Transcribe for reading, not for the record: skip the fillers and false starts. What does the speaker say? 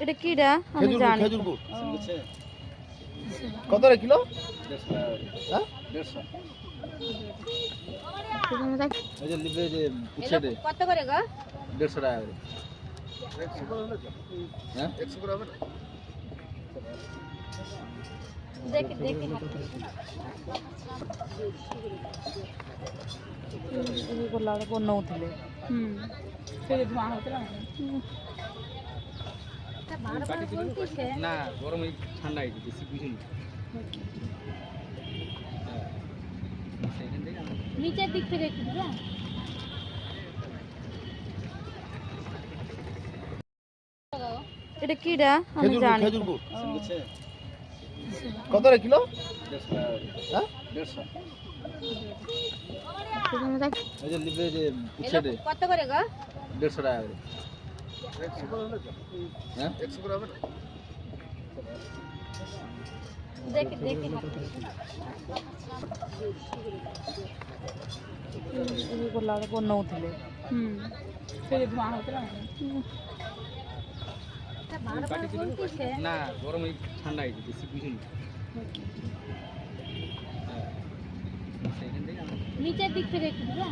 এটা কিডা আমি জানি খেজুর গুড় কত রে কিলো? হ্যাঁ 150 এই যে লিবে যে উচ্ছেদে কত করে গো? 150 টাকা করে। 100 করে হলো তো? হ্যাঁ 100 করে হবে না? দেখি এগুলো আর কোন নউতলে সেই ধোঁয়া হতে না তা বারবার বলতিছে না গরম এই ঠান্ডা হইছে বেশি বুঝিনি। নিচের দিক থেকে একটু দিবা এটা কিডা আমি জানি খেজুর গুড় কত রে কিলো? 150 হ্যাঁ এই যে লিবে যে উচ্ছেদে কত করে গো? 150 টাকা করে। 100 করে হলো তো? হ্যাঁ 100 করে হবে না? দেখি এগুলো আর কোন নউতলে সেই ধোঁয়া হতে না তা বারবার বলতিছে না গরম এই ঠান্ডা হইছে বেশি বুঝিনি। নিচের দিক থেকে একটু দিবা